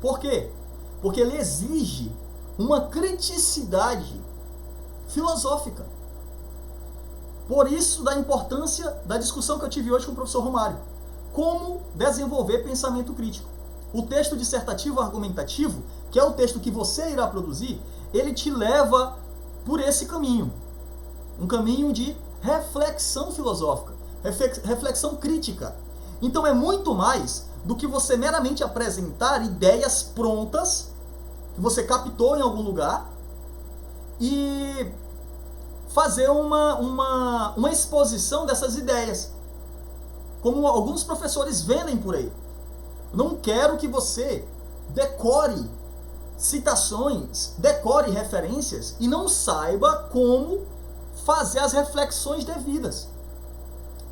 Por quê? Porque ele exige uma criticidade filosófica. Por isso, da importância da discussão que eu tive hoje com o professor Romário. Como desenvolver pensamento crítico. O texto dissertativo argumentativo, que é o texto que você irá produzir, ele te leva por esse caminho. Um caminho de reflexão filosófica, reflexão crítica. Então é muito mais do que você meramente apresentar ideias prontas, que você captou em algum lugar, e fazer uma exposição dessas ideias. Como alguns professores vendem por aí. Não quero que você decore citações, decore referências e não saiba como fazer as reflexões devidas.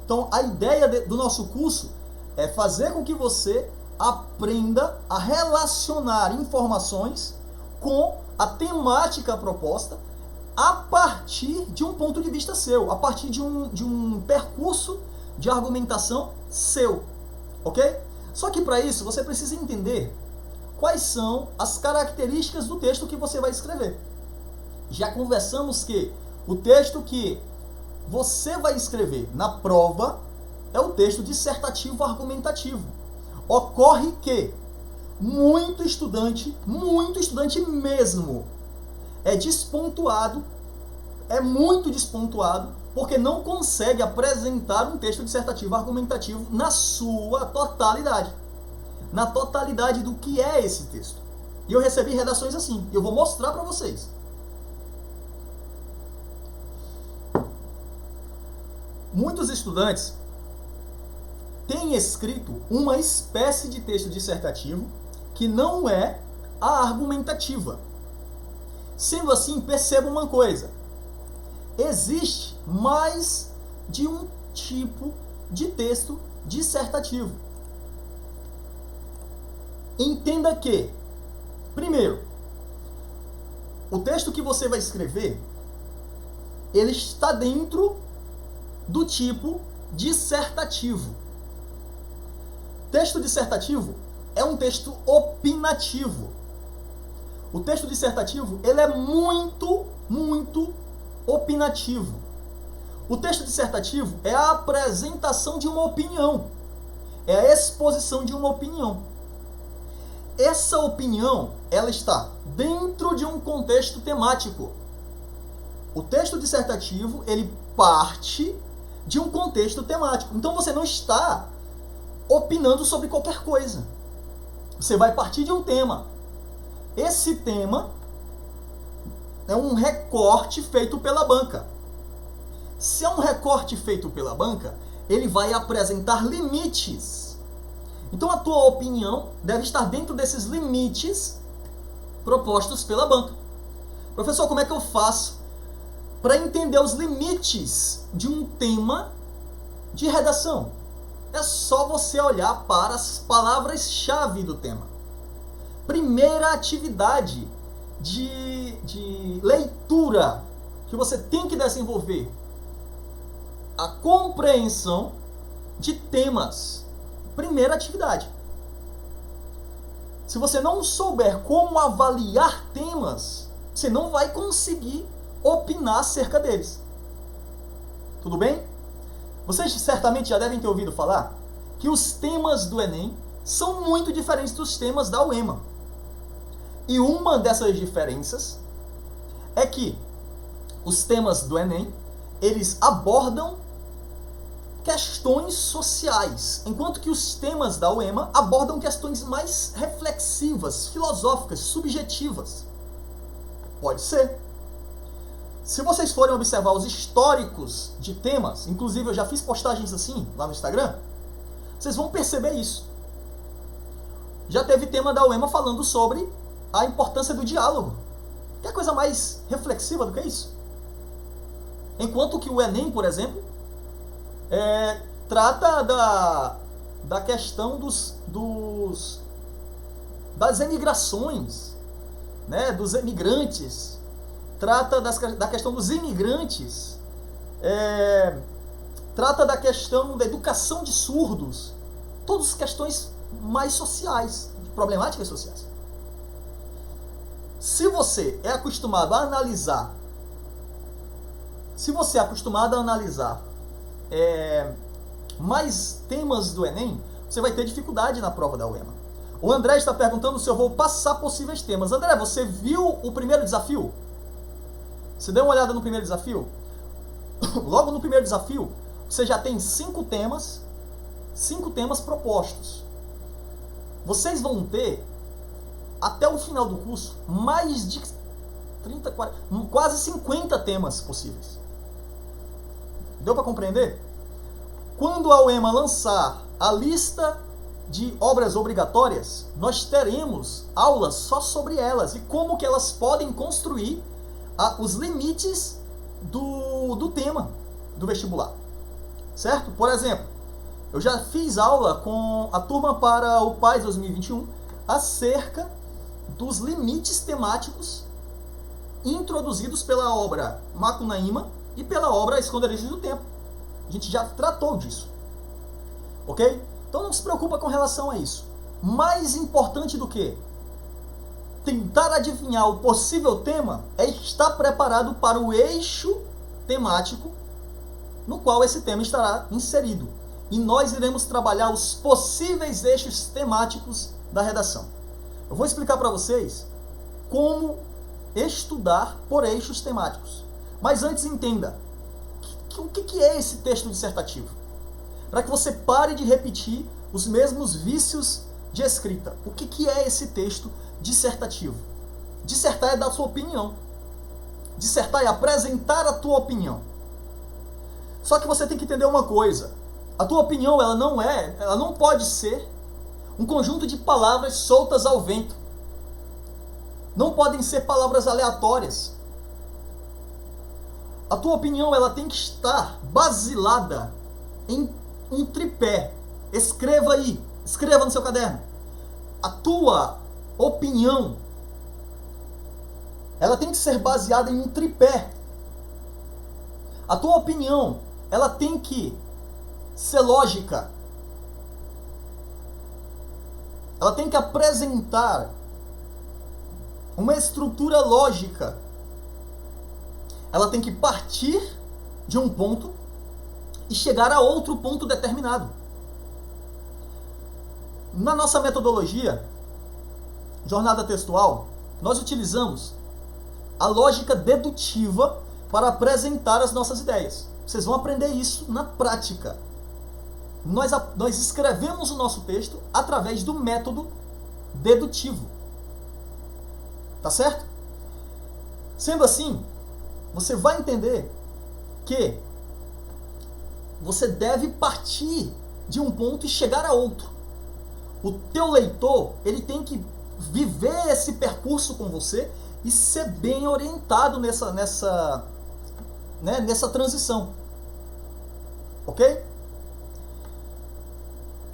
Então, a ideia do nosso curso é fazer com que você aprenda a relacionar informações com a temática proposta a partir de um ponto de vista seu, a partir de um percurso de argumentação seu, ok? Só que para isso você precisa entender quais são as características do texto que você vai escrever. Já conversamos que o texto que você vai escrever na prova é o texto dissertativo argumentativo. Ocorre que muito estudante mesmo, é muito despontuado, porque não consegue apresentar um texto dissertativo argumentativo na sua totalidade. Na totalidade do que é esse texto. E eu recebi redações assim, e eu vou mostrar para vocês. Muitos estudantes têm escrito uma espécie de texto dissertativo que não é a argumentativa. Sendo assim, perceba uma coisa. Existe mais de um tipo de texto dissertativo. Entenda que, primeiro, o texto que você vai escrever, ele está dentro do tipo dissertativo. Texto dissertativo é um texto opinativo. O texto dissertativo, ele é muito opinativo. O texto dissertativo é a apresentação de uma opinião. É a exposição de uma opinião. Essa opinião, ela está dentro de um contexto temático. O texto dissertativo, ele parte de um contexto temático. Então você não está opinando sobre qualquer coisa. Você vai partir de um tema. Esse tema é um recorte feito pela banca. Se é um recorte feito pela banca, ele vai apresentar limites. Então a tua opinião deve estar dentro desses limites propostos pela banca. Professor, como é que eu faço para entender os limites de um tema de redação? É só você olhar para as palavras-chave do tema. Primeira atividade de leitura que você tem que desenvolver: a compreensão de temas. Primeira atividade. Se você não souber como avaliar temas, você não vai conseguir opinar acerca deles. Tudo bem? Vocês certamente já devem ter ouvido falar que os temas do Enem são muito diferentes dos temas da UEMA. E uma dessas diferenças é que os temas do Enem, eles abordam questões sociais, enquanto que os temas da UEMA abordam questões mais reflexivas, filosóficas, subjetivas. Pode ser. Se vocês forem observar os históricos de temas, inclusive eu já fiz postagens assim lá no Instagram, vocês vão perceber isso. Já teve tema da UEMA falando sobre a importância do diálogo. Que coisa mais reflexiva do que isso? Enquanto que o Enem, por exemplo, trata da questão das emigrações, né, dos emigrantes, trata da questão dos imigrantes, trata da questão da educação de surdos, todas questões mais sociais, problemáticas sociais. Se você é acostumado a analisar, mais temas do Enem, você vai ter dificuldade na prova da UEMA. O André está perguntando se eu vou passar possíveis temas. André, você viu o primeiro desafio? Você deu uma olhada no primeiro desafio? Logo no primeiro desafio, você já tem 5 temas propostos. Vocês vão ter, até o final do curso, mais de 30, 40, quase 50 temas possíveis. Deu para compreender? Quando a UEMA lançar a lista de obras obrigatórias, nós teremos aulas só sobre elas e como que elas podem construir os limites do tema do vestibular. Certo? Por exemplo, eu já fiz aula com a turma para o PAS 2021 acerca dos limites temáticos introduzidos pela obra Macunaíma e pela obra Esconderijos do Tempo. A gente já tratou disso. Ok? Então não se preocupa com relação a isso. Mais importante do que tentar adivinhar o possível tema é estar preparado para o eixo temático no qual esse tema estará inserido. E nós iremos trabalhar os possíveis eixos temáticos da redação. Eu vou explicar para vocês como estudar por eixos temáticos. Mas antes entenda, o que é esse texto dissertativo? Para que você pare de repetir os mesmos vícios de escrita. O que é esse texto dissertativo? Dissertar é dar sua opinião. Dissertar é apresentar a tua opinião. Só que você tem que entender uma coisa. A tua opinião, ela não pode ser um conjunto de palavras soltas ao vento. Não podem ser palavras aleatórias. A tua opinião, ela tem que estar basilada em um tripé. Escreva aí, escreva no seu caderno. A tua opinião, ela tem que ser baseada em um tripé. A tua opinião, ela tem que ser lógica. Ela tem que apresentar uma estrutura lógica. Ela tem que partir de um ponto e chegar a outro ponto determinado. Na nossa metodologia, jornada textual, nós utilizamos a lógica dedutiva para apresentar as nossas ideias. Vocês vão aprender isso na prática. Nós escrevemos o nosso texto através do método dedutivo. Tá certo? Sendo assim, você vai entender que você deve partir de um ponto e chegar a outro. O teu leitor, ele tem que viver esse percurso com você e ser bem orientado nessa transição. Ok?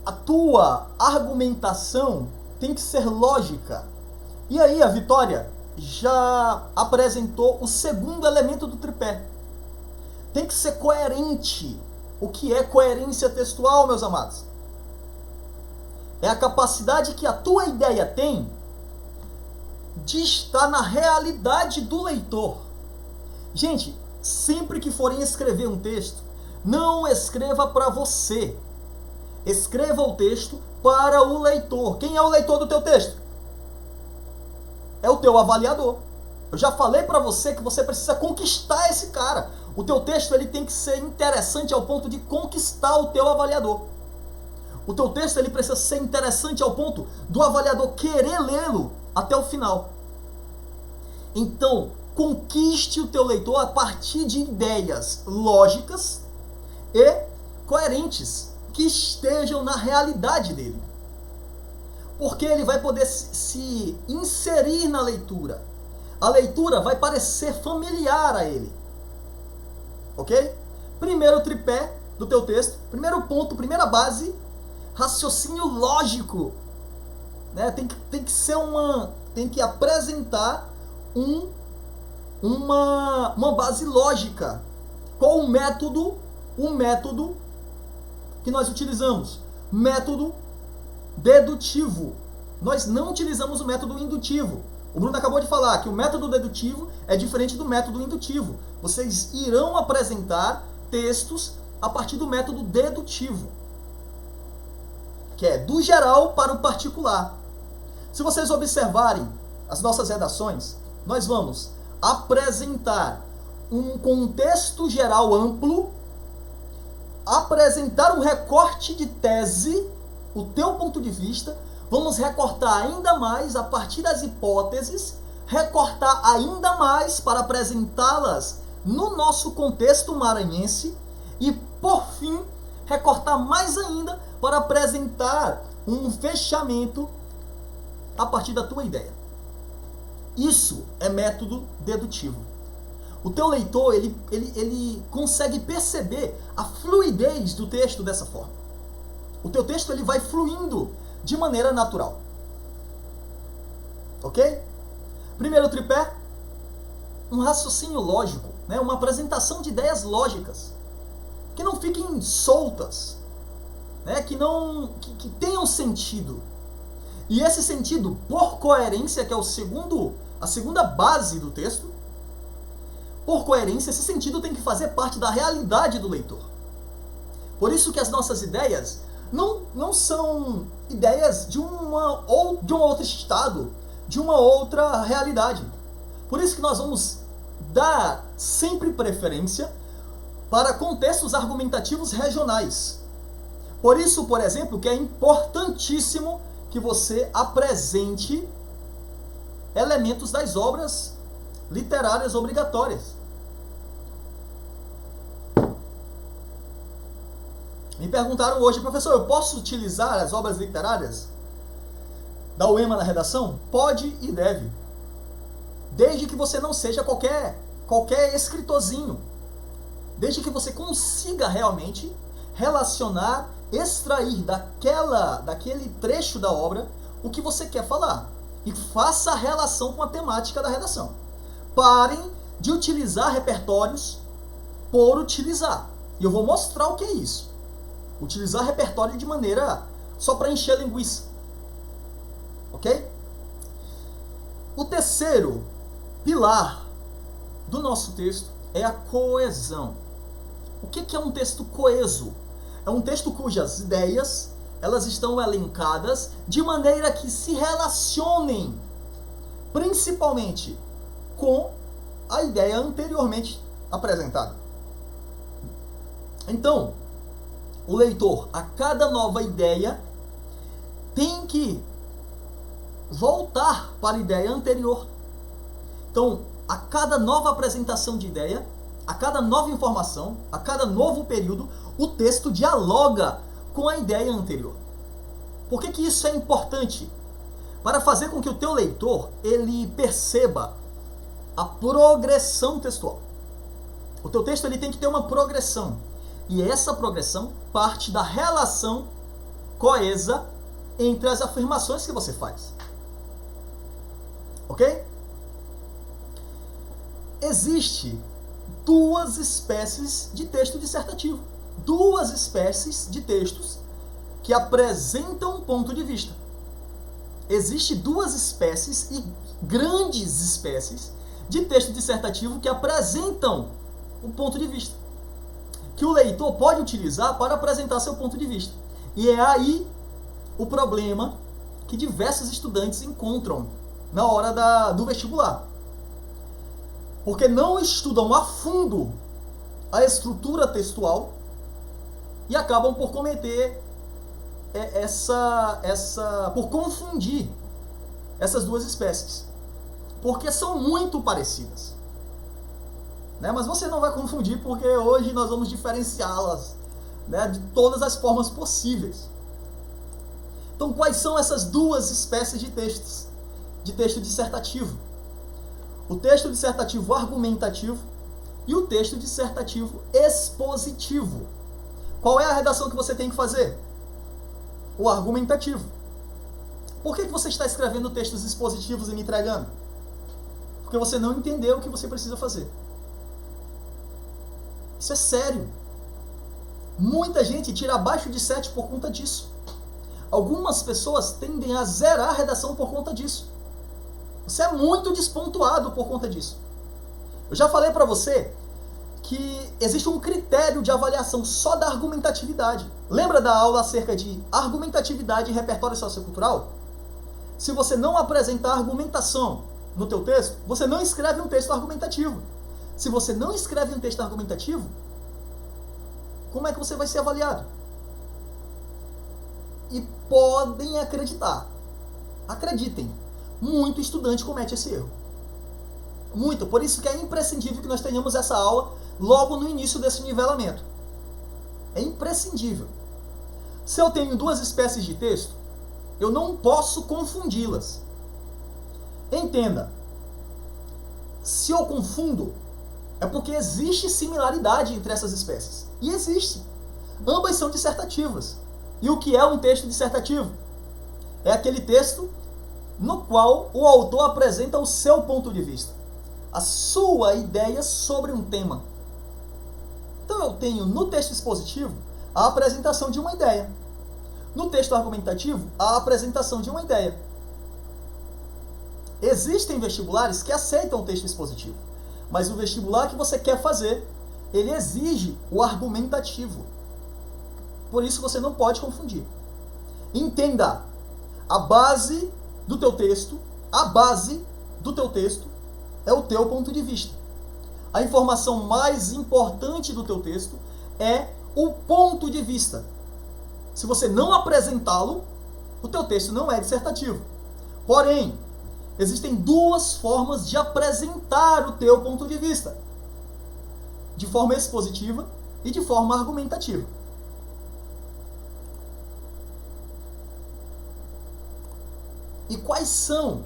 A tua argumentação tem que ser lógica. E aí a Vitória já apresentou o segundo elemento do tripé. Tem que ser coerente. O que é coerência textual, meus amados? É a capacidade que a tua ideia tem de estar na realidade do leitor. Gente, sempre que forem escrever um texto, não escreva para você. Escreva o texto para o leitor. Quem é o leitor do teu texto? É o teu avaliador. Eu já falei para você que você precisa conquistar esse cara. O teu texto, ele tem que ser interessante ao ponto de conquistar o teu avaliador. O teu texto, ele precisa ser interessante ao ponto do avaliador querer lê-lo até o final. Então, conquiste o teu leitor a partir de ideias lógicas e coerentes, que estejam na realidade dele. Porque ele vai poder se inserir na leitura. A leitura vai parecer familiar a ele. Ok? Primeiro tripé do teu texto, primeiro ponto, primeira base, raciocínio lógico. Né? Tem que apresentar uma base lógica. Qual o método? O método que nós utilizamos? Método dedutivo. Nós não utilizamos o método indutivo. O Bruno acabou de falar que o método dedutivo é diferente do método indutivo. Vocês irão apresentar textos a partir do método dedutivo, que é do geral para o particular. Se vocês observarem as nossas redações, nós vamos apresentar um contexto geral amplo, apresentar um recorte de tese, o teu ponto de vista, vamos recortar ainda mais a partir das hipóteses, recortar ainda mais para apresentá-las no nosso contexto maranhense e, por fim, recortar mais ainda para apresentar um fechamento a partir da tua ideia. Isso é método dedutivo. O teu leitor, ele consegue perceber a fluidez do texto dessa forma. O teu texto ele vai fluindo de maneira natural. Ok? Primeiro tripé, um raciocínio lógico, né? Uma apresentação de ideias lógicas, que não fiquem soltas, né? Que tenham sentido. E esse sentido, por coerência, que é a segunda base do texto, por coerência, esse sentido tem que fazer parte da realidade do leitor. Por isso que as nossas ideias não são ideias de um outro estado, de uma outra realidade. Por isso que nós vamos dar sempre preferência para contextos argumentativos regionais. Por isso, por exemplo, que é importantíssimo que você apresente elementos das obras literárias obrigatórias. Me perguntaram hoje, professor, eu posso utilizar as obras literárias da UEMA na redação? Pode e deve. Desde que você não seja qualquer escritorzinho. Desde que você consiga realmente relacionar, extrair daquele trecho da obra o que você quer falar. E faça a relação com a temática da redação. Parem de utilizar repertórios por utilizar. E eu vou mostrar o que é isso. Utilizar repertório de maneira só para encher a linguiça. Ok? O terceiro pilar do nosso texto é a coesão. O que é um texto coeso? É um texto cujas ideias elas estão elencadas de maneira que se relacionem principalmente com a ideia anteriormente apresentada. Então, o leitor, a cada nova ideia, tem que voltar para a ideia anterior. Então, a cada nova apresentação de ideia, a cada nova informação, a cada novo período, o texto dialoga com a ideia anterior. Por que isso é importante? Para fazer com que o teu leitor ele perceba a progressão textual. O teu texto ele tem que ter uma progressão. E essa progressão parte da relação coesa entre as afirmações que você faz. Ok? Existe duas espécies de texto dissertativo. Duas espécies de textos que apresentam um ponto de vista. Existem duas espécies e grandes espécies de texto dissertativo que apresentam um ponto de vista, que o leitor pode utilizar para apresentar seu ponto de vista. E é aí o problema que diversos estudantes encontram na hora do vestibular. Porque não estudam a fundo a estrutura textual e acabam por cometer por confundir essas duas espécies. Porque são muito parecidas. Né? Mas você não vai confundir, porque hoje nós vamos diferenciá-las, né, de todas as formas possíveis. Então, quais são essas duas espécies de textos? De texto dissertativo. O texto dissertativo argumentativo e o texto dissertativo expositivo. Qual é a redação que você tem que fazer? O argumentativo. Por que você está escrevendo textos expositivos e me entregando? Porque você não entendeu o que você precisa fazer. Isso é sério. Muita gente tira abaixo de 7 por conta disso. Algumas pessoas tendem a zerar a redação por conta disso. Você é muito despontuado por conta disso. Eu já falei para você que existe um critério de avaliação só da argumentatividade. Lembra da aula acerca de argumentatividade e repertório sociocultural? Se você não apresentar argumentação no teu texto, você não escreve um texto argumentativo. Se você não escreve um texto argumentativo, como é que você vai ser avaliado? E podem acreditar, acreditem, muito estudante comete esse erro. Muito, por isso que é imprescindível que nós tenhamos essa aula logo no início desse nivelamento. É imprescindível. Se eu tenho duas espécies de texto, eu não posso confundi-las. Entenda, se eu confundo, é porque existe similaridade entre essas espécies. E existe. Ambas são dissertativas. E o que é um texto dissertativo? É aquele texto no qual o autor apresenta o seu ponto de vista, a sua ideia sobre um tema. Então eu tenho no texto expositivo a apresentação de uma ideia. No texto argumentativo, a apresentação de uma ideia. Existem vestibulares que aceitam o texto expositivo, mas o vestibular que você quer fazer, ele exige o argumentativo. Por isso você não pode confundir. Entenda, a base do teu texto, é o teu ponto de vista. A informação mais importante do teu texto é o ponto de vista. Se você não apresentá-lo, o teu texto não é dissertativo. Porém, existem duas formas de apresentar o teu ponto de vista: de forma expositiva e de forma argumentativa. E quais são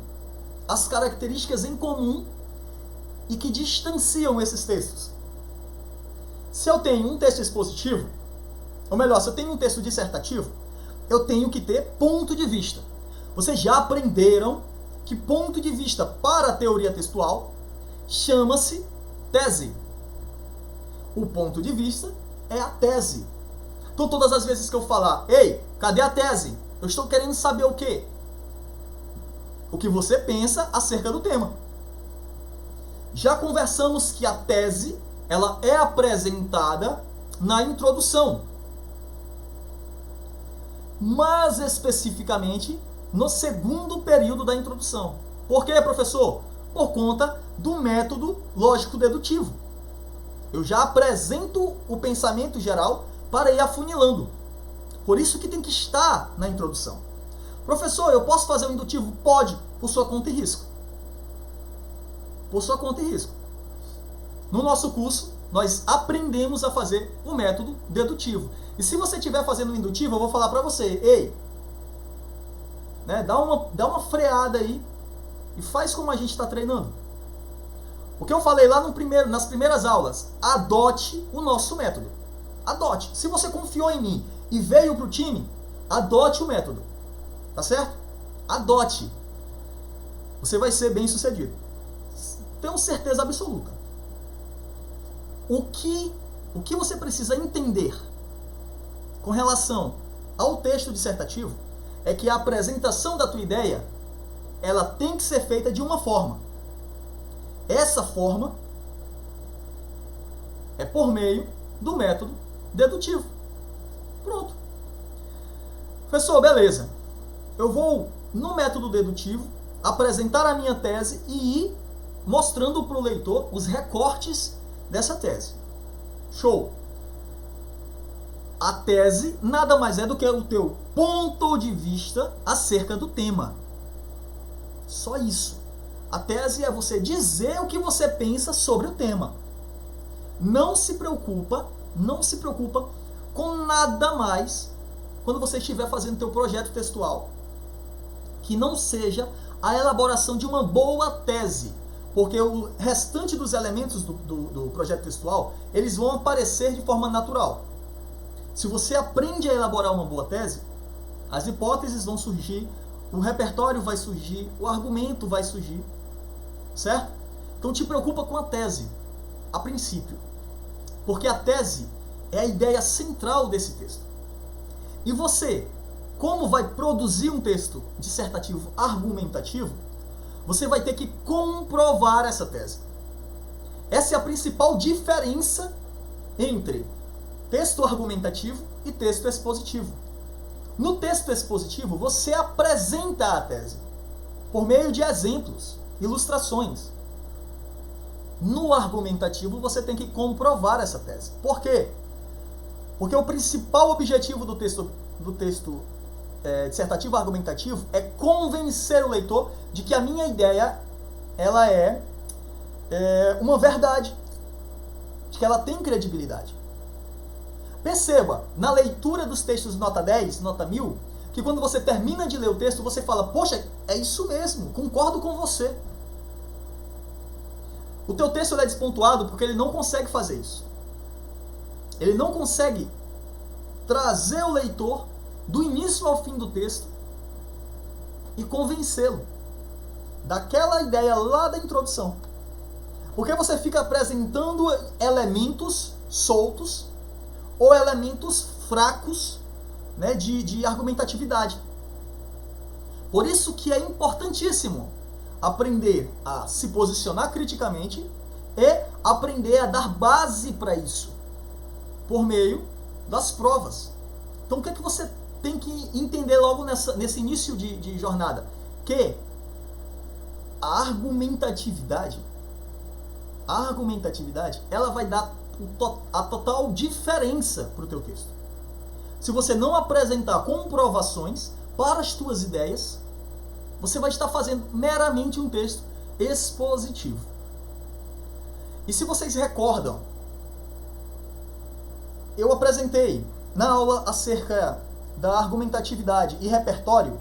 as características em comum e que distanciam esses textos? Se eu tenho um texto expositivo, ou melhor, se eu tenho um texto dissertativo, eu tenho que ter ponto de vista. Vocês já aprenderam que ponto de vista para a teoria textual chama-se tese. O ponto de vista é a tese. Então todas as vezes que eu falar, ei, cadê a tese? Eu estou querendo saber o quê? O que você pensa acerca do tema. Já conversamos que a tese, ela é apresentada na introdução, mas especificamente no segundo período da introdução. Por quê, professor? Por conta do método lógico-dedutivo. Eu já apresento o pensamento geral para ir afunilando. Por isso que tem que estar na introdução. Professor, eu posso fazer um indutivo? Pode, por sua conta e risco. Por sua conta e risco. No nosso curso, nós aprendemos a fazer o método dedutivo. E se você estiver fazendo um indutivo, eu vou falar para você, ei, né, dá uma freada aí e faz como a gente está treinando. O que eu falei lá nas primeiras aulas, adote o nosso método. Adote. Se você confiou em mim e veio para o time, adote o método. Tá certo? Adote. Você vai ser bem sucedido. Tenho certeza absoluta. O que você precisa entender com relação ao texto dissertativo é que a apresentação da tua ideia, ela tem que ser feita de uma forma. Essa forma é por meio do método dedutivo. Pronto. Professor, beleza. Eu vou, no método dedutivo, apresentar a minha tese e ir mostrando para o leitor os recortes dessa tese. Show! A tese nada mais é do que o teu ponto de vista acerca do tema. Só isso. A tese é você dizer o que você pensa sobre o tema. Não se preocupa com nada mais quando você estiver fazendo teu projeto textual que não seja a elaboração de uma boa tese, porque o restante dos elementos do projeto textual, eles vão aparecer de forma natural. Se você aprende a elaborar uma boa tese, as hipóteses vão surgir, o repertório vai surgir, o argumento vai surgir, certo? Então te preocupa com a tese, a princípio, porque a tese é a ideia central desse texto. E você, como vai produzir um texto dissertativo argumentativo, você vai ter que comprovar essa tese. Essa é a principal diferença entre texto argumentativo e texto expositivo. No texto expositivo, você apresenta a tese por meio de exemplos, ilustrações. No argumentativo, você tem que comprovar essa tese. Por quê? Porque o principal objetivo do texto dissertativo argumentativo é convencer o leitor de que a minha ideia ela é uma verdade, de que ela tem credibilidade. Perceba, na leitura dos textos nota 10, nota 1000, que quando você termina de ler o texto, você fala, poxa, é isso mesmo, concordo com você. O teu texto é despontuado porque ele não consegue fazer isso. Ele não consegue trazer o leitor do início ao fim do texto e convencê-lo daquela ideia lá da introdução. Porque você fica apresentando elementos soltos ou elementos fracos, né, de argumentatividade. Por isso que é importantíssimo aprender a se posicionar criticamente e aprender a dar base para isso por meio das provas. Então o que é que você tem que entender logo nesse início de jornada? Que a argumentatividade ela vai dar a total diferença para o teu texto. Se você não apresentar comprovações para as tuas ideias, você vai estar fazendo meramente um texto expositivo. E se vocês recordam, eu apresentei na aula acerca da argumentatividade e repertório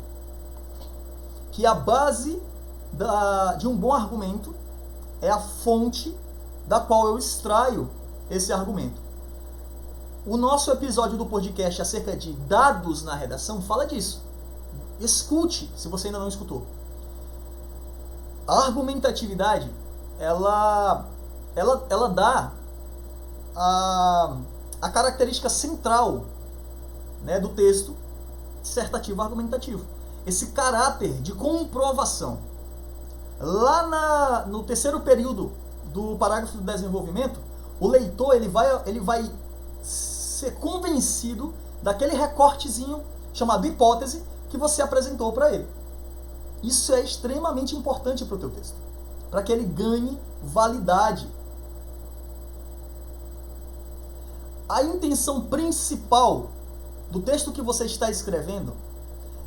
que a base de um bom argumento é a fonte da qual eu extraio esse argumento. O nosso episódio do podcast acerca de dados na redação fala disso. Escute, se você ainda não escutou. A argumentatividade, ela dá a característica central, né, do texto dissertativo argumentativo. Esse caráter de comprovação. Lá no terceiro período do parágrafo do desenvolvimento, o leitor ele vai ser convencido daquele recortezinho chamado hipótese que você apresentou para ele. Isso é extremamente importante para o teu texto, para que ele ganhe validade. A intenção principal do texto que você está escrevendo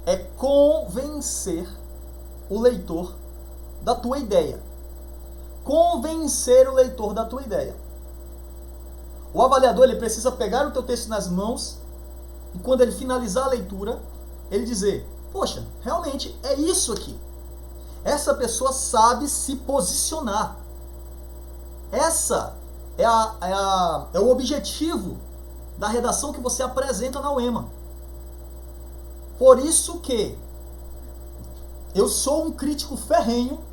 é convencer o leitor da tua ideia. Convencer o leitor da tua ideia. O avaliador ele precisa pegar o teu texto nas mãos e quando ele finalizar a leitura, ele dizer, poxa, realmente é isso aqui. Essa pessoa sabe se posicionar. Essa é o objetivo da redação que você apresenta na UEMA. Por isso que eu sou um crítico ferrenho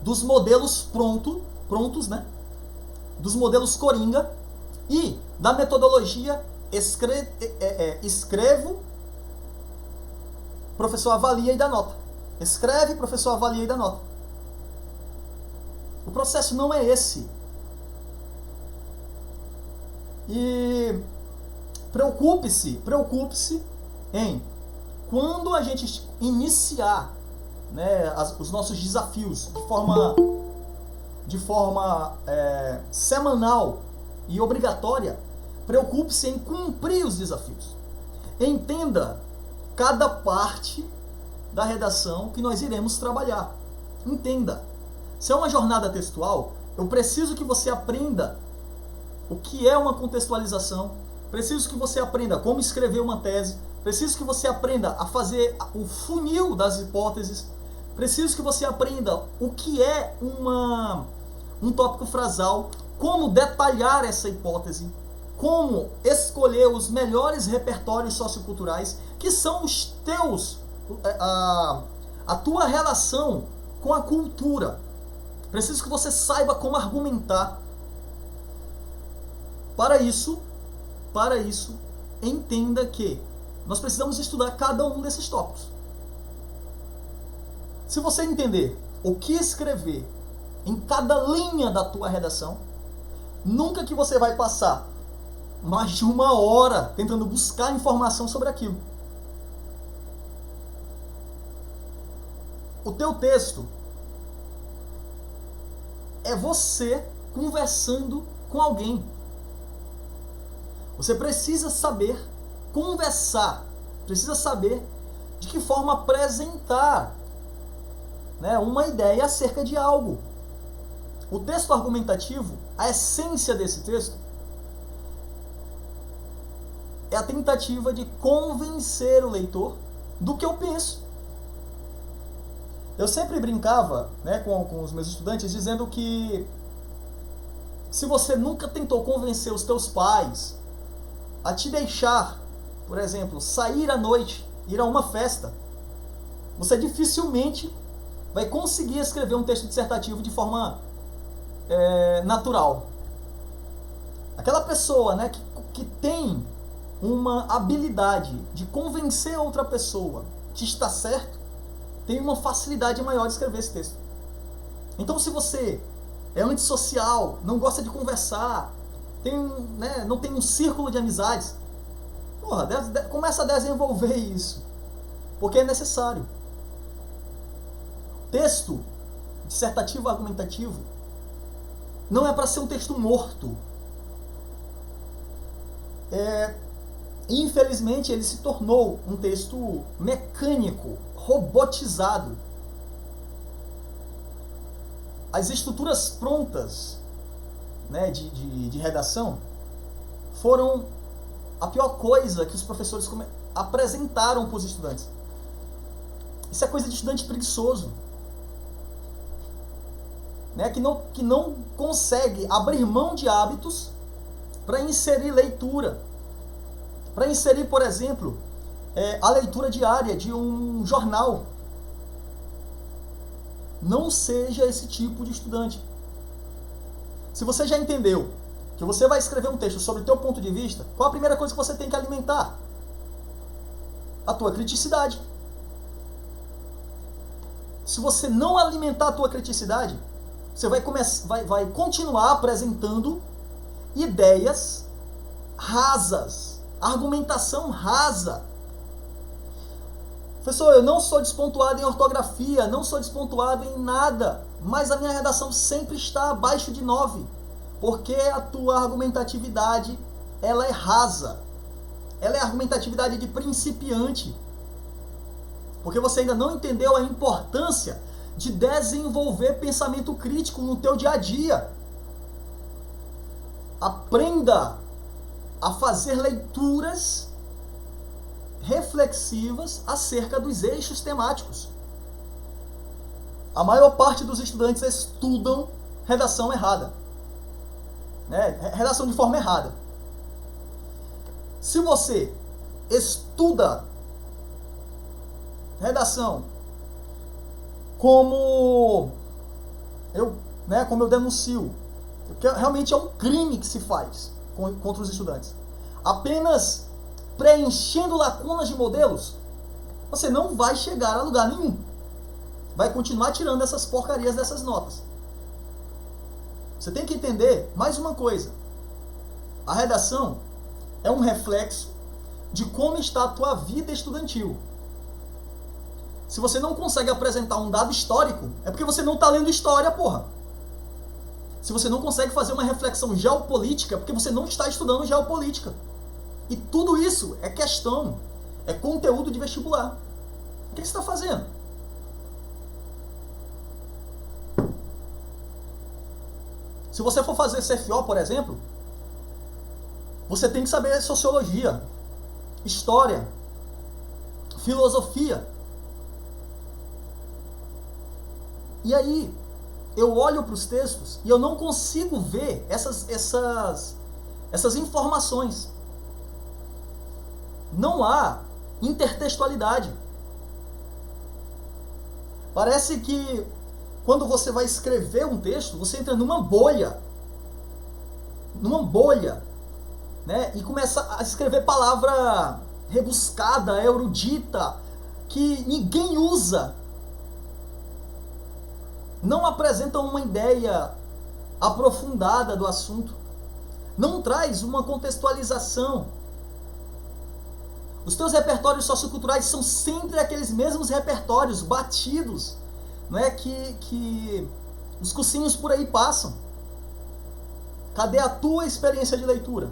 dos modelos prontos, né? Dos modelos Coringa e da metodologia escrevo, professor avalia e dá nota. Escreve, professor avalia e dá nota. O processo não é esse. E preocupe-se em, quando a gente iniciar, né, os nossos desafios de forma semanal e obrigatória, preocupe-se em cumprir os desafios. Entenda cada parte da redação que nós iremos trabalhar. Entenda. Se é uma jornada textual, eu preciso que você aprenda o que é uma contextualização, preciso que você aprenda como escrever uma tese, preciso que você aprenda a fazer o funil das hipóteses, preciso que você aprenda o que é um tópico frasal, como detalhar essa hipótese, como escolher os melhores repertórios socioculturais, que são os teus, a tua relação com a cultura. Preciso que você saiba como argumentar. Para isso, entenda que nós precisamos estudar cada um desses tópicos. Se você entender o que escrever em cada linha da tua redação, nunca que você vai passar mais de 1 hora tentando buscar informação sobre aquilo. O teu texto é você conversando com alguém. Você precisa saber conversar, precisa saber de que forma apresentar, né, uma ideia acerca de algo. O texto argumentativo, a essência desse texto, é a tentativa de convencer o leitor do que eu penso. Eu sempre brincava, né, com os meus estudantes dizendo que se você nunca tentou convencer os teus pais a te deixar, por exemplo, sair à noite, ir a uma festa, você dificilmente vai conseguir escrever um texto dissertativo de forma natural. Aquela pessoa, né, que tem uma habilidade de convencer outra pessoa que está certo, tem uma facilidade maior de escrever esse texto. Então, se você é antissocial, não gosta de conversar, não tem um círculo de amizades, começa a desenvolver isso, porque é necessário. Texto dissertativo argumentativo não é para ser um texto morto. Infelizmente, ele se tornou um texto mecânico, robotizado. As estruturas prontas, né, de redação foram a pior coisa que os professores apresentaram para os estudantes. Isso é coisa de estudante preguiçoso, né, que não consegue abrir mão de hábitos para inserir leitura. Para inserir, por exemplo, a leitura diária de um jornal. Não seja esse tipo de estudante. Se você já entendeu que você vai escrever um texto sobre o teu ponto de vista, qual a primeira coisa que você tem que alimentar? A tua criticidade. Se você não alimentar a tua criticidade, você vai continuar apresentando ideias rasas, argumentação rasa. Professor, eu não sou despontuado em ortografia, não sou despontuado em nada, mas a minha redação sempre está abaixo de 9, porque a tua argumentatividade, ela é rasa. Ela é argumentatividade de principiante. Porque você ainda não entendeu a importância de desenvolver pensamento crítico no teu dia a dia. Aprenda a fazer leituras reflexivas acerca dos eixos temáticos. A maior parte dos estudantes estudam redação errada, né? Redação de forma errada. Se você estuda redação como eu denuncio, porque realmente é um crime que se faz contra os estudantes, apenas preenchendo lacunas de modelos, você não vai chegar a lugar nenhum. Vai continuar tirando essas porcarias dessas notas. Você tem que entender mais uma coisa. A redação é um reflexo de como está a tua vida estudantil. Se você não consegue apresentar um dado histórico, é porque você não está lendo história, porra. Se você não consegue fazer uma reflexão geopolítica, é porque você não está estudando geopolítica. E tudo isso é questão, é conteúdo de vestibular. O que você está fazendo? Se você for fazer CFO, por exemplo, você tem que saber sociologia, história, filosofia. E aí, eu olho para os textos e eu não consigo ver essas informações. Não há intertextualidade. Parece que quando você vai escrever um texto, você entra numa bolha, né? E começa a escrever palavra rebuscada, erudita, que ninguém usa. não apresenta uma ideia aprofundada do assunto, não traz uma contextualização. Os teus repertórios socioculturais são sempre aqueles mesmos repertórios batidos, né, que os cursinhos por aí passam. Cadê a tua experiência de leitura?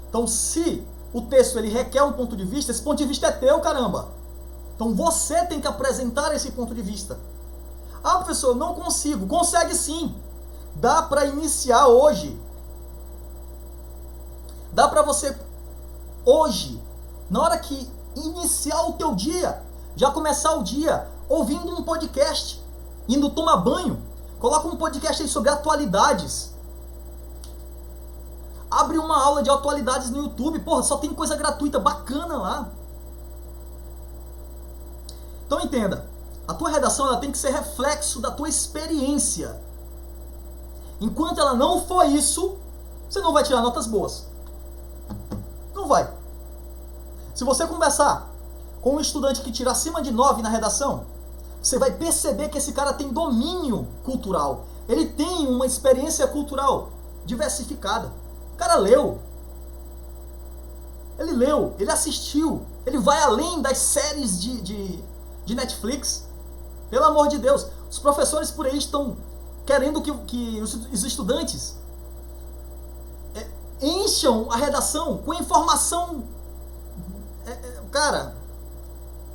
Então, se o texto ele requer um ponto de vista, esse ponto de vista é teu, caramba. Então você tem que apresentar esse ponto de vista. Ah, professor, eu não consigo. Consegue sim. Dá para iniciar hoje. Dá para você hoje, na hora que iniciar o teu dia, já começar o dia ouvindo um podcast, indo tomar banho, coloca um podcast aí sobre atualidades. Abre uma aula de atualidades no YouTube, porra, só tem coisa gratuita, bacana lá. Então entenda, a tua redação ela tem que ser reflexo da tua experiência. Enquanto ela não for isso, você não vai tirar notas boas. Não vai. Se você conversar com um estudante que tira acima de 9 na redação, você vai perceber que esse cara tem domínio cultural. Ele tem uma experiência cultural diversificada. O cara leu. Ele leu, ele assistiu. Ele vai além das séries de Netflix. Pelo amor de Deus. Os professores por aí estão querendo que os estudantes encham a redação com informação, cara,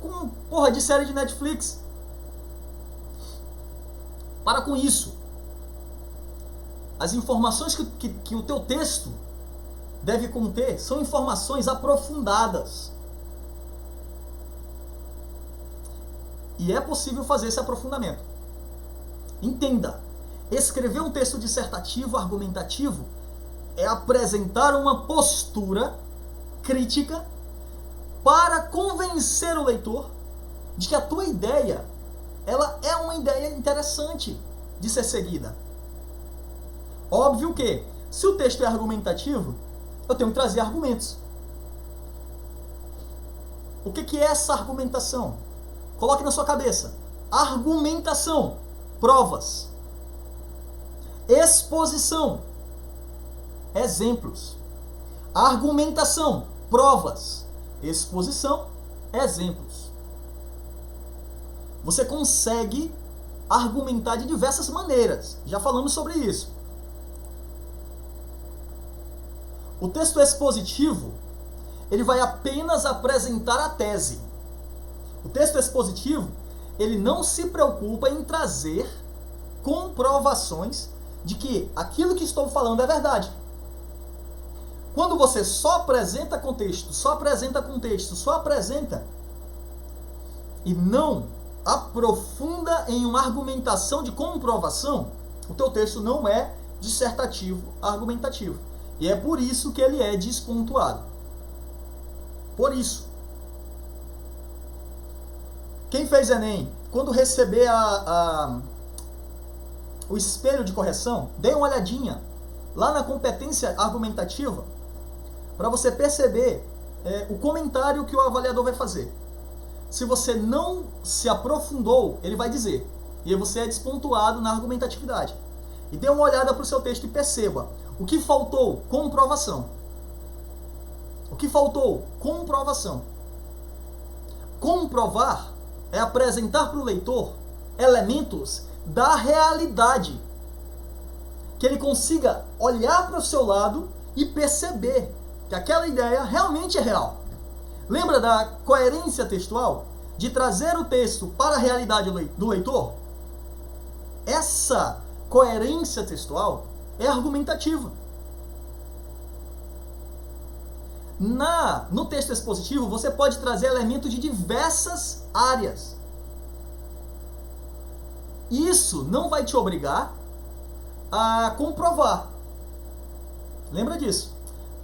com porra de série de Netflix. Para com isso. As informações que o teu texto deve conter são informações aprofundadas. E é possível fazer esse aprofundamento. Entenda, escrever um texto dissertativo, argumentativo, é apresentar uma postura crítica para convencer o leitor de que a tua ideia, ela é uma ideia interessante de ser seguida. Óbvio que, se o texto é argumentativo, eu tenho que trazer argumentos. O que é essa argumentação? Coloque na sua cabeça. Argumentação, provas. Exposição, exemplos. Argumentação, provas. Exposição, exemplos. Você consegue argumentar de diversas maneiras. Já falamos sobre isso. O texto expositivo, ele vai apenas apresentar a tese. O texto expositivo, ele não se preocupa em trazer comprovações de que aquilo que estou falando é verdade. Quando você só apresenta contexto, só apresenta contexto, só apresenta e não aprofunda em uma argumentação de comprovação, o teu texto não é dissertativo, argumentativo. E é por isso que ele é despontuado. Por isso. Quem fez Enem, quando receber o espelho de correção, dê uma olhadinha lá na competência argumentativa para você perceber o comentário que o avaliador vai fazer. Se você não se aprofundou, ele vai dizer. E aí você é despontuado na argumentatividade. E dê uma olhada para o seu texto e perceba. O que faltou? Comprovação. O que faltou? Comprovação. Comprovar é apresentar para o leitor elementos da realidade. Que ele consiga olhar para o seu lado e perceber que aquela ideia realmente é real. Lembra da coerência textual? De trazer o texto para a realidade do leitor? Essa coerência textual é argumentativa. No texto expositivo, você pode trazer elementos de diversas áreas. Isso não vai te obrigar a comprovar. Lembra disso.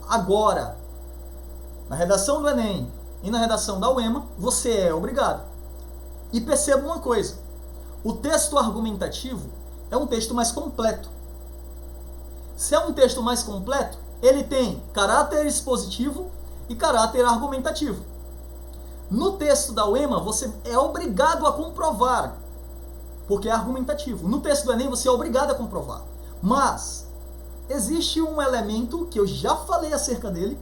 Agora, na redação do Enem e na redação da UEMA, você é obrigado. E perceba uma coisa. O texto argumentativo é um texto mais completo. Se é um texto mais completo, ele tem caráter expositivo e caráter argumentativo. No texto da UEMA, você é obrigado a comprovar porque é argumentativo. No texto do Enem você é obrigado a comprovar. Mas existe um elemento que eu já falei acerca dele,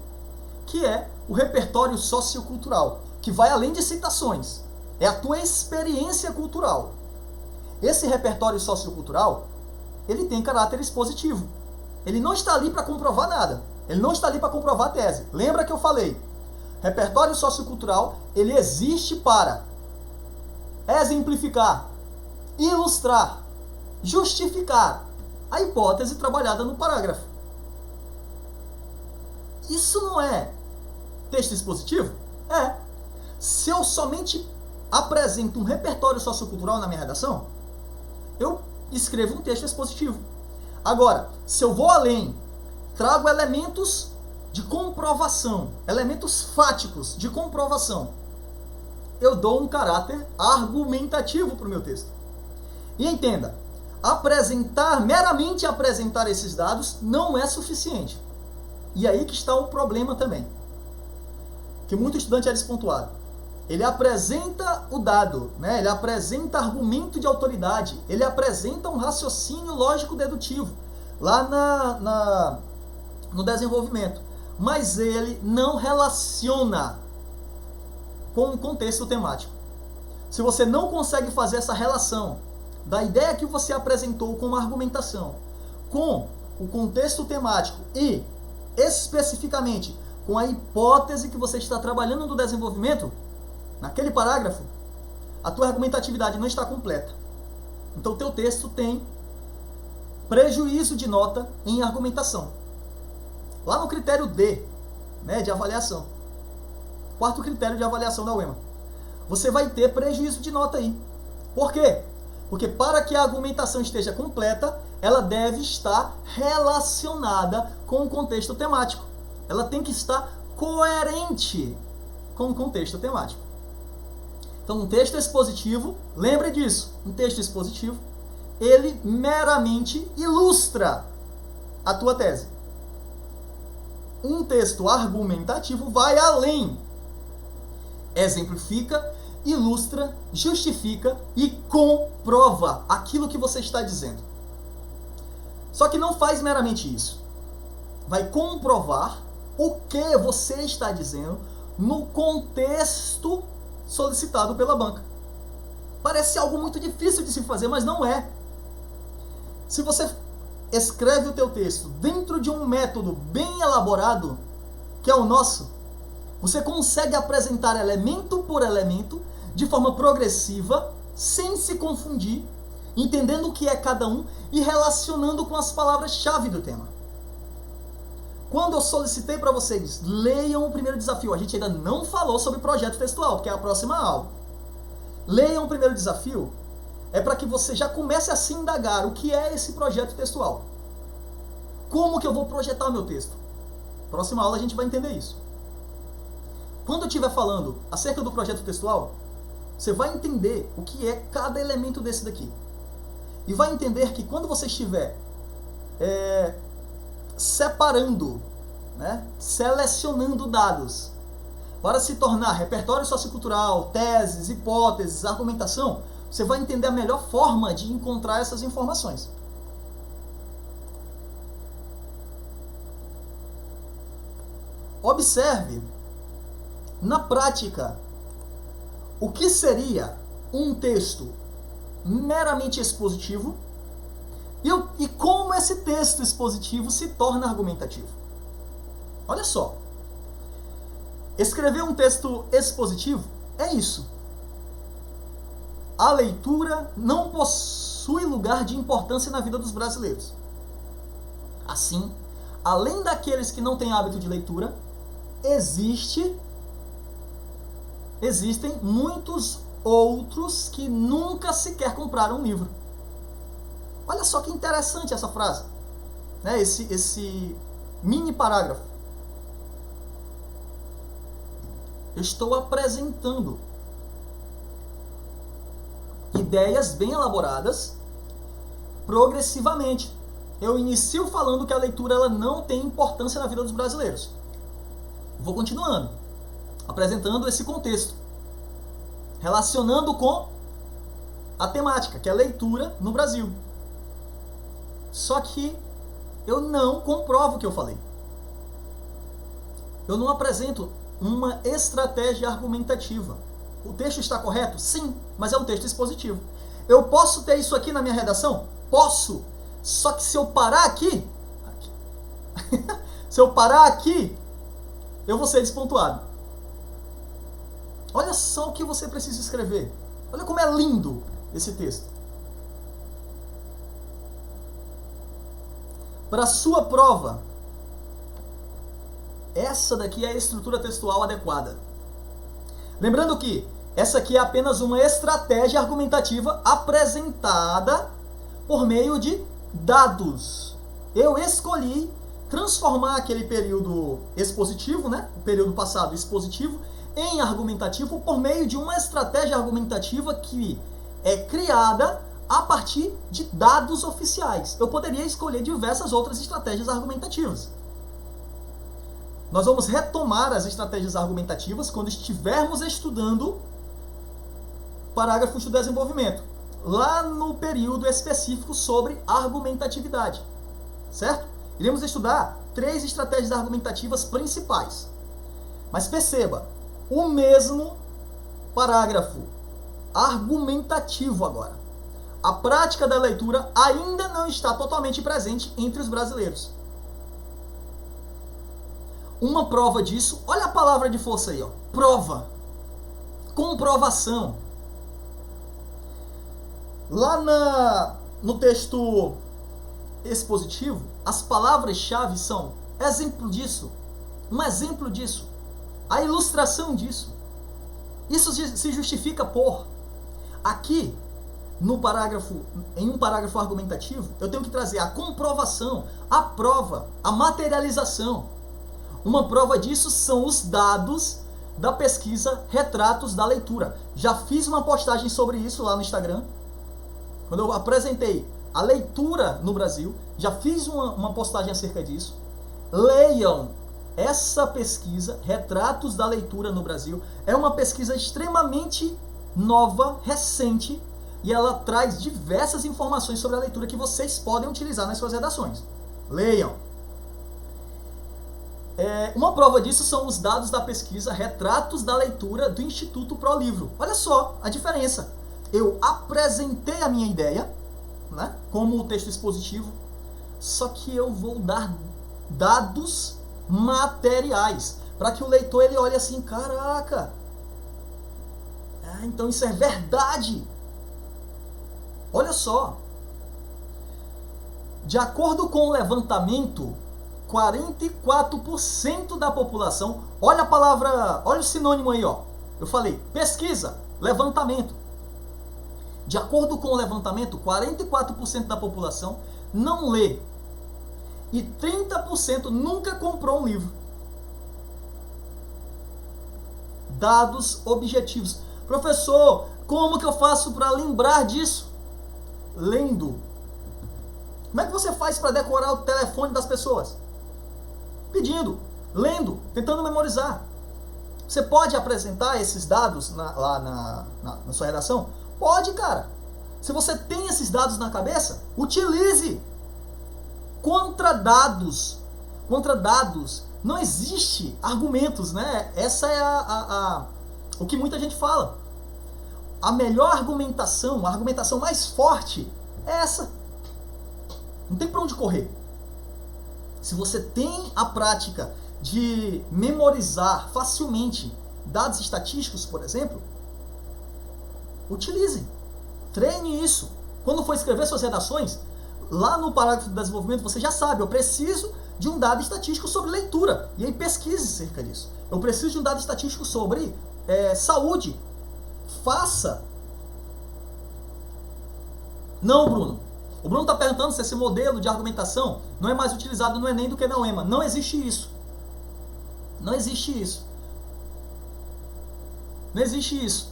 que é o repertório sociocultural, que vai além de citações. É a tua experiência cultural. Esse repertório sociocultural, ele tem caráter expositivo. Ele não está ali para comprovar nada. Ele não está ali para comprovar a tese. Lembra que eu falei? Repertório sociocultural, ele existe para exemplificar, ilustrar, justificar a hipótese trabalhada no parágrafo. Isso não é texto expositivo? É. Se eu somente apresento um repertório sociocultural na minha redação, eu escrevo um texto expositivo. Agora, se eu vou além, trago elementos de comprovação, elementos fáticos de comprovação, eu dou um caráter argumentativo para o meu texto. E entenda, meramente apresentar esses dados não é suficiente. E aí que está o problema também. Que muito estudante é despontuado. Ele apresenta o dado, né? Ele apresenta argumento de autoridade, ele apresenta um raciocínio lógico-dedutivo lá no desenvolvimento. Mas ele não relaciona com o contexto temático. Se você não consegue fazer essa relação da ideia que você apresentou com uma argumentação, com o contexto temático e, especificamente, com a hipótese que você está trabalhando no desenvolvimento, naquele parágrafo, a tua argumentatividade não está completa. Então, o teu texto tem prejuízo de nota em argumentação. Lá no critério D, né, de avaliação, quarto critério de avaliação da UEMA, você vai ter prejuízo de nota aí. Por quê? Porque para que a argumentação esteja completa, ela deve estar relacionada com o contexto temático. Ela tem que estar coerente com o contexto temático. Então, um texto expositivo, lembre disso, um texto expositivo, ele meramente ilustra a tua tese. Um texto argumentativo vai além, exemplifica, ilustra, justifica e comprova aquilo que você está dizendo. Só que não faz meramente isso. Vai comprovar o que você está dizendo no contexto solicitado pela banca. Parece algo muito difícil de se fazer, mas não é. Se você escreve o teu texto dentro de um método bem elaborado, que é o nosso, você consegue apresentar elemento por elemento de forma progressiva, sem se confundir, entendendo o que é cada um e relacionando com as palavras-chave do tema. Quando eu solicitei para vocês, leiam o primeiro desafio. A gente ainda não falou sobre projeto textual, que é a próxima aula. Leiam o primeiro desafio, é para que você já comece a se indagar o que é esse projeto textual. Como que eu vou projetar o meu texto? Próxima aula a gente vai entender isso. Quando eu estiver falando acerca do projeto textual, você vai entender o que é cada elemento desse daqui. E vai entender que quando você estiver separando, né, selecionando dados para se tornar repertório sociocultural, teses, hipóteses, argumentação, você vai entender a melhor forma de encontrar essas informações. Observe, na prática, o que seria um texto meramente expositivo e como esse texto expositivo se torna argumentativo. Olha só. Escrever um texto expositivo é isso. A leitura não possui lugar de importância na vida dos brasileiros. Assim, além daqueles que não têm hábito de leitura, existem muitos outros que nunca sequer compraram um livro. Olha só que interessante essa frase, né? Esse mini parágrafo. Eu estou apresentando ideias bem elaboradas progressivamente. Eu inicio falando que a leitura ela não tem importância na vida dos brasileiros. Vou continuando, apresentando esse contexto, relacionando com a temática, que é leitura no Brasil. Só que eu não comprovo o que eu falei. Eu não apresento uma estratégia argumentativa. O texto está correto? Sim, mas é um texto expositivo. Eu posso ter isso aqui na minha redação? Posso. Só que se eu parar aqui se eu parar aqui, eu vou ser despontuado. Olha só o que você precisa escrever. Olha como é lindo esse texto. Para a sua prova, essa daqui é a estrutura textual adequada. Lembrando que essa aqui é apenas uma estratégia argumentativa apresentada por meio de dados. Eu escolhi transformar aquele período expositivo, né, o período passado expositivo, em argumentativo por meio de uma estratégia argumentativa que é criada a partir de dados oficiais. Eu poderia escolher diversas outras estratégias argumentativas. Nós vamos retomar as estratégias argumentativas quando estivermos estudando parágrafos do desenvolvimento, lá no período específico sobre argumentatividade, certo? Iremos estudar 3 estratégias argumentativas principais. Mas perceba, o mesmo parágrafo argumentativo agora. A prática da leitura ainda não está totalmente presente entre os brasileiros. Uma prova disso, olha a palavra de força aí, ó, prova, comprovação. Lá no texto expositivo, as palavras-chave são exemplo disso, um exemplo disso, a ilustração disso. Isso se justifica por aqui em um parágrafo argumentativo, eu tenho que trazer a comprovação, a prova, a materialização. Uma prova disso são os dados da pesquisa Retratos da Leitura. Já fiz uma postagem sobre isso lá no Instagram, quando eu apresentei a leitura no Brasil, já fiz uma postagem acerca disso. Leiam essa pesquisa, Retratos da Leitura no Brasil. É uma pesquisa extremamente nova, recente, e ela traz diversas informações sobre a leitura que vocês podem utilizar nas suas redações. Leiam. Uma prova disso são os dados da pesquisa Retratos da Leitura do Instituto ProLivro. Olha só a diferença. Eu apresentei a minha ideia, né, como o texto expositivo, só que eu vou dar dados materiais para que o leitor ele olhe assim, caraca, então isso é verdade. Olha só, de acordo com o levantamento, 44% da população, olha a palavra, olha o sinônimo aí, ó. Eu falei pesquisa, levantamento. De acordo com o levantamento, 44% da população não lê e 30% nunca comprou um livro. Dados objetivos. Professor, como que eu faço para lembrar disso? Lendo. Como é que você faz para decorar o telefone das pessoas? Pedindo, lendo, tentando memorizar. Você pode apresentar esses dados lá na sua redação? Pode, cara. Se você tem esses dados na cabeça, utilize. Contra dados não existe argumentos, né? Essa é o que muita gente fala. A melhor argumentação, a argumentação mais forte é essa. Não tem para onde correr. Se você tem a prática de memorizar facilmente dados estatísticos, por exemplo, utilize. Treine isso. Quando for escrever suas redações, lá no parágrafo do desenvolvimento, você já sabe, eu preciso de um dado estatístico sobre leitura. E aí pesquise acerca disso. Eu preciso de um dado estatístico sobre saúde. Faça. Não, Bruno. O Bruno está perguntando se esse modelo de argumentação não é mais utilizado no Enem do que na UEMA. Não existe isso. Não existe isso. Não existe isso.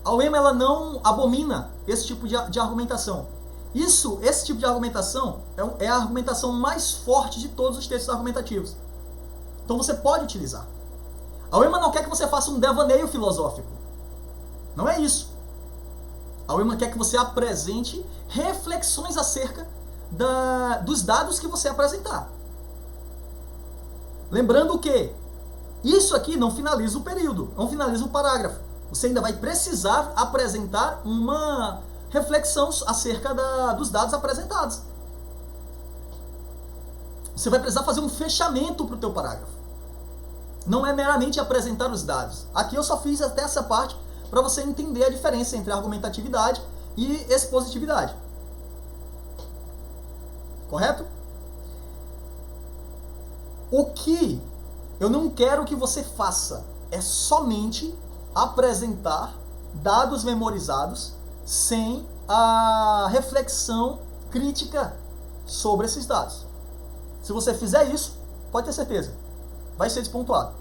A UEMA ela não abomina esse tipo de argumentação. Esse tipo de argumentação é a argumentação mais forte de todos os textos argumentativos. Então você pode utilizar. A UEMA não quer que você faça um devaneio filosófico. Não é isso. A UEMA quer que você apresente reflexões acerca dos dados que você apresentar. Lembrando que isso aqui não finaliza o período, não finaliza o parágrafo. Você ainda vai precisar apresentar uma reflexão acerca dos dados apresentados. Você vai precisar fazer um fechamento para o teu parágrafo. Não é meramente apresentar os dados. Aqui eu só fiz até essa parte para você entender a diferença entre argumentatividade e expositividade. Correto? O que eu não quero que você faça é somente apresentar dados memorizados sem a reflexão crítica sobre esses dados. Se você fizer isso, pode ter certeza, vai ser despontuado.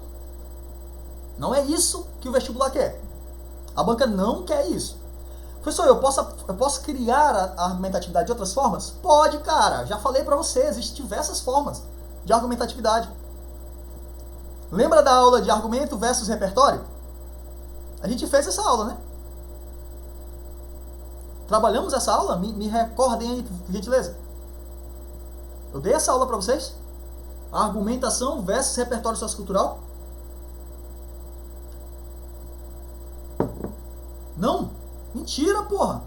Não é isso que o vestibular quer. A banca não quer isso. Professor, eu posso criar a argumentatividade de outras formas? Pode, cara. Já falei para você, existem diversas formas de argumentatividade. Lembra da aula de argumento versus repertório? A gente fez essa aula, né? Trabalhamos essa aula? Me recordem aí, por gentileza. Eu dei essa aula para vocês? Argumentação versus repertório sociocultural? Não? Mentira, porra!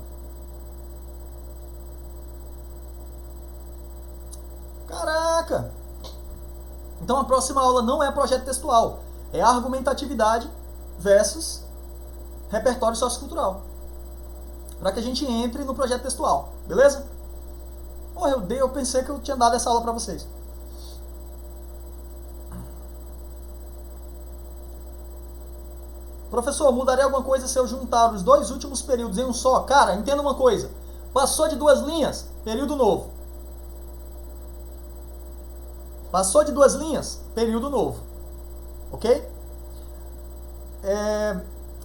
Caraca! Então a próxima aula não é projeto textual, é argumentatividade versus repertório sociocultural. Para que a gente entre no projeto textual, beleza? Porra, eu pensei que eu tinha dado essa aula para vocês. Professor, mudaria alguma coisa se eu juntar os dois últimos períodos em um só? Cara, entenda uma coisa. Passou de 2 linhas, período novo. Passou de 2 linhas, período novo. Ok?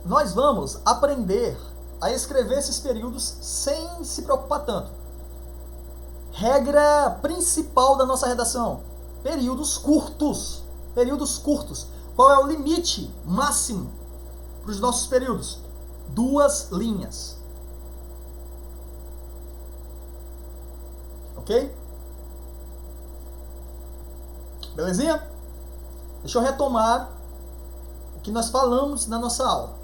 Nós vamos aprender a escrever esses períodos sem se preocupar tanto. Regra principal da nossa redação: períodos curtos. Períodos curtos. Qual é o limite máximo para os nossos períodos? 2 linhas. Ok? Belezinha? Deixa eu retomar o que nós falamos na nossa aula.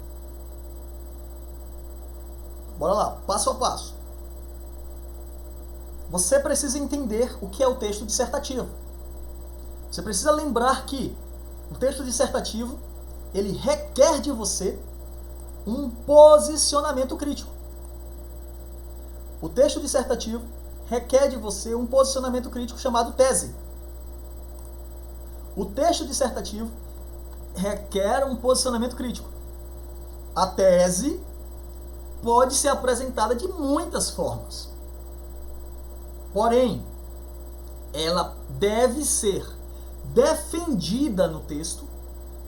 Bora lá, passo a passo. Você precisa entender o que é o texto dissertativo. Você precisa lembrar que o texto dissertativo, ele requer de você um posicionamento crítico. O texto dissertativo requer de você um posicionamento crítico chamado tese. O texto dissertativo requer um posicionamento crítico. A tese pode ser apresentada de muitas formas. Porém, ela deve ser defendida no texto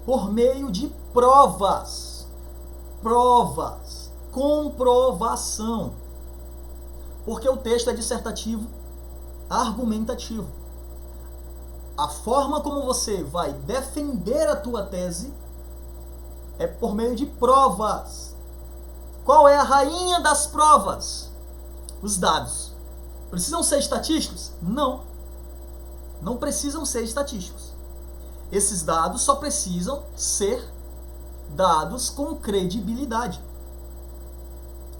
por meio de provas. Provas. Comprovação. Porque o texto é dissertativo, argumentativo. A forma como você vai defender a tua tese é por meio de provas. Qual é a rainha das provas? Os dados. Precisam ser estatísticos? Não. Não precisam ser estatísticos. Esses dados só precisam ser dados com credibilidade.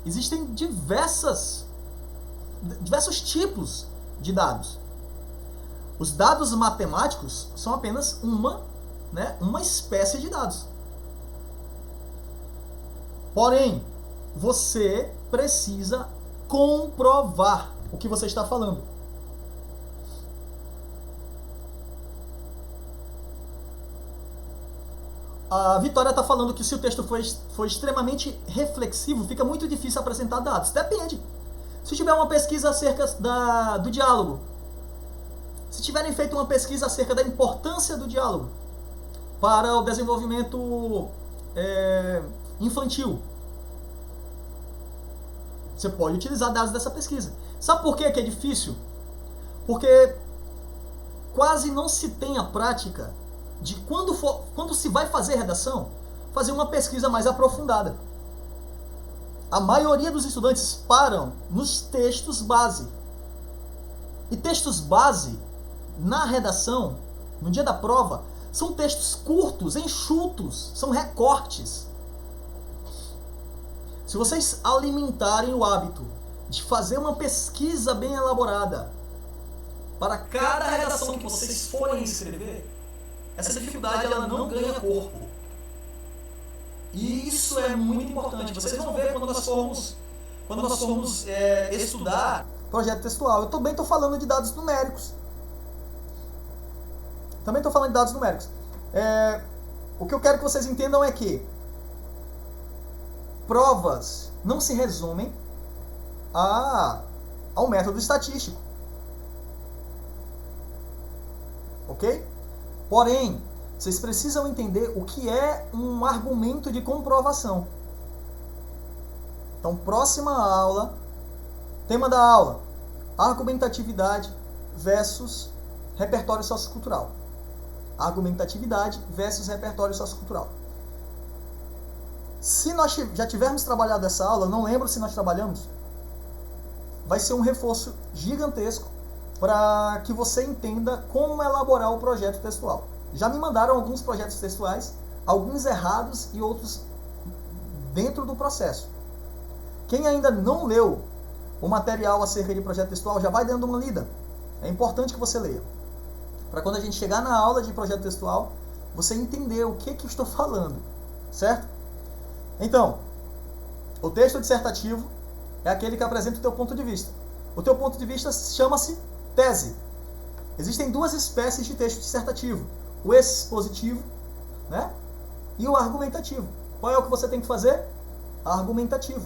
Existem diversos tipos de dados. Os dados matemáticos são apenas uma espécie de dados. Porém, você precisa comprovar o que você está falando. A Vitória está falando que se o texto for extremamente reflexivo, fica muito difícil apresentar dados. Depende. Se tiver uma pesquisa acerca do diálogo, se tiverem feito uma pesquisa acerca da importância do diálogo para o desenvolvimento infantil, você pode utilizar dados dessa pesquisa. Sabe por que é difícil? Porque quase não se tem a prática de quando se vai fazer redação, fazer uma pesquisa mais aprofundada. A maioria dos estudantes param nos textos base. E textos base, na redação, no dia da prova, são textos curtos, enxutos, são recortes. Se vocês alimentarem o hábito de fazer uma pesquisa bem elaborada para cada redação que vocês forem escrever, essa dificuldade ela não ganha corpo. E isso é muito importante. Vocês vão ver quando nós formos estudar projeto textual. Eu também estou falando de dados numéricos. O que eu quero que vocês entendam é que provas não se resumem ao método estatístico. Ok? Porém, vocês precisam entender o que é um argumento de comprovação. Então, próxima aula, tema da aula, argumentatividade versus repertório sociocultural. Argumentatividade versus repertório sociocultural. Se nós já tivermos trabalhado essa aula, não lembro se nós trabalhamos, vai ser um reforço gigantesco para que você entenda como elaborar o projeto textual. Já me mandaram alguns projetos textuais, alguns errados e outros dentro do processo. Quem ainda não leu o material acerca de projeto textual, já vai dando uma lida. É importante que você leia. Para quando a gente chegar na aula de projeto textual, você entender o que eu estou falando. Certo? Então, o texto dissertativo é aquele que apresenta o teu ponto de vista. O teu ponto de vista chama-se tese. Existem duas espécies de texto dissertativo. O expositivo, né? E o argumentativo. Qual é o que você tem que fazer? Argumentativo.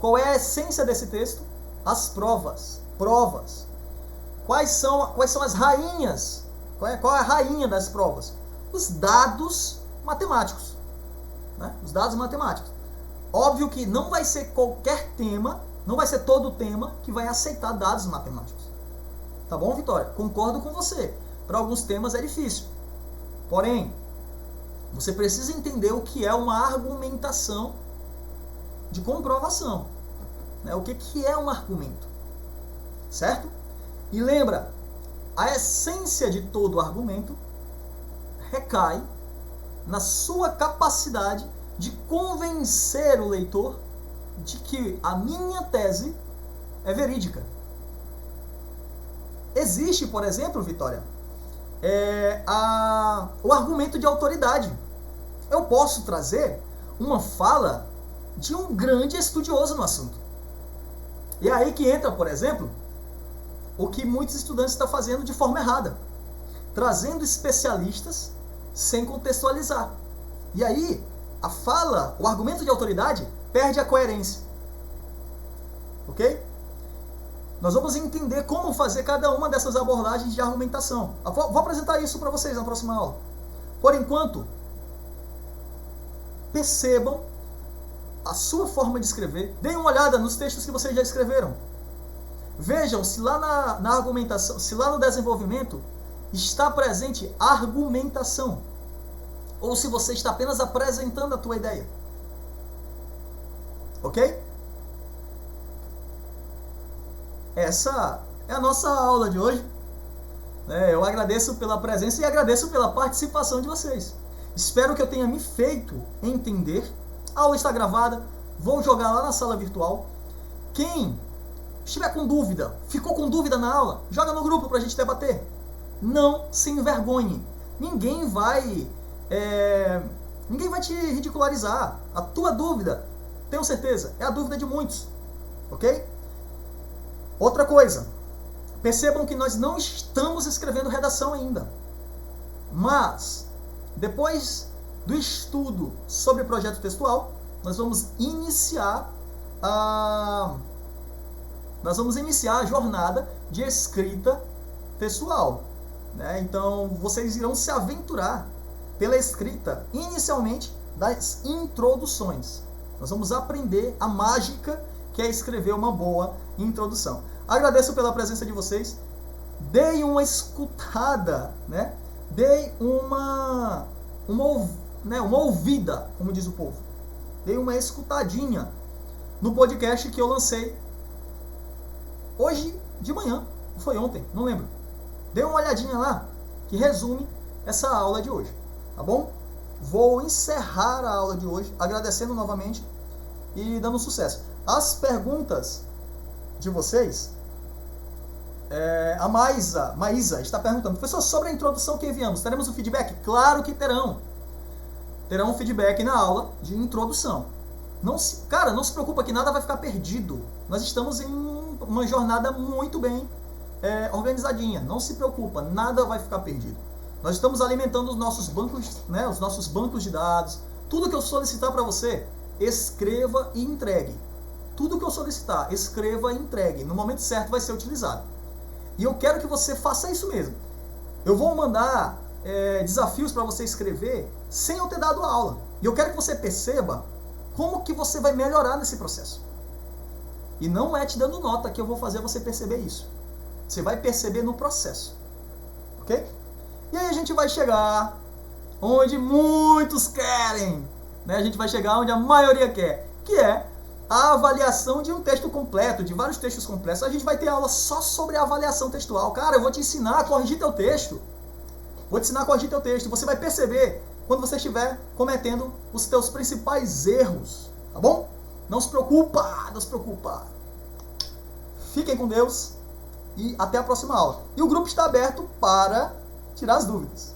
Qual é a essência desse texto? As provas. Provas. Quais são as rainhas? Qual é a rainha das provas? Os dados matemáticos. Né? Os dados matemáticos. Óbvio que não vai ser qualquer tema, não vai ser todo tema que vai aceitar dados matemáticos. Tá bom, Vitória? Concordo com você. Para alguns temas é difícil. Porém, você precisa entender o que é uma argumentação de comprovação. Né? O que é um argumento. Certo? E lembra, a essência de todo argumento recai na sua capacidade de convencer o leitor de que a minha tese é verídica. Existe, por exemplo, Vitória, o argumento de autoridade. Eu posso trazer uma fala de um grande estudioso no assunto. E é aí que entra, por exemplo, o que muitos estudantes estão fazendo de forma errada. Trazendo especialistas sem contextualizar. E aí, a fala, o argumento de autoridade, perde a coerência. Ok? Nós vamos entender como fazer cada uma dessas abordagens de argumentação. Vou apresentar isso para vocês na próxima aula. Por enquanto, percebam a sua forma de escrever. Deem uma olhada nos textos que vocês já escreveram. Vejam se lá na argumentação, se lá no desenvolvimento está presente argumentação. Ou se você está apenas apresentando a tua ideia. Ok? Essa é a nossa aula de hoje. Eu agradeço pela presença e agradeço pela participação de vocês. Espero que eu tenha me feito entender. A aula está gravada. Vou jogar lá na sala virtual. Quem estiver com dúvida, ficou com dúvida na aula, joga no grupo para a gente debater. Não se envergonhe. Ninguém vai te ridicularizar. A tua dúvida, tenho certeza, é a dúvida de muitos. Ok? Outra coisa, percebam que nós não estamos escrevendo redação ainda. Mas, depois do estudo sobre projeto textual, nós vamos iniciar a jornada de escrita textual. Né? Então, vocês irão se aventurar pela escrita, inicialmente, das introduções. Nós vamos aprender a mágica que é escrever uma boa introdução. Agradeço pela presença de vocês. Dei uma escutada, né? Dei uma ouvida, como diz o povo. Dei uma escutadinha no podcast que eu lancei hoje de manhã, foi ontem, não lembro. Dê uma olhadinha lá, que resume essa aula de hoje, tá bom? Vou encerrar a aula de hoje agradecendo novamente e dando sucesso. As perguntas de vocês, a Maísa está perguntando: professor, sobre a introdução que enviamos, teremos o feedback? Claro que terão. Terão um feedback na aula de introdução. Não se preocupa que nada vai ficar perdido. Nós estamos em uma jornada muito bem organizadinha. Não se preocupa, nada vai ficar perdido. Nós estamos alimentando os nossos bancos, né, os nossos bancos de dados. Tudo que eu solicitar para você, escreva e entregue. Tudo que eu solicitar, escreva e entregue. No momento certo vai ser utilizado. E eu quero que você faça isso mesmo. Eu vou mandar desafios para você escrever sem eu ter dado aula. E eu quero que você perceba como que você vai melhorar nesse processo. E não é te dando nota que eu vou fazer você perceber isso. Você vai perceber no processo. Ok? E aí a gente vai chegar onde muitos querem. Né? A gente vai chegar onde a maioria quer. Que é a avaliação de um texto completo, de vários textos completos. A gente vai ter aula só sobre a avaliação textual. Cara, eu vou te ensinar a corrigir teu texto. Vou te ensinar a corrigir teu texto. Você vai perceber quando você estiver cometendo os teus principais erros. Tá bom? Não se preocupa, não se preocupa. Fiquem com Deus e até a próxima aula. E o grupo está aberto para tirar as dúvidas.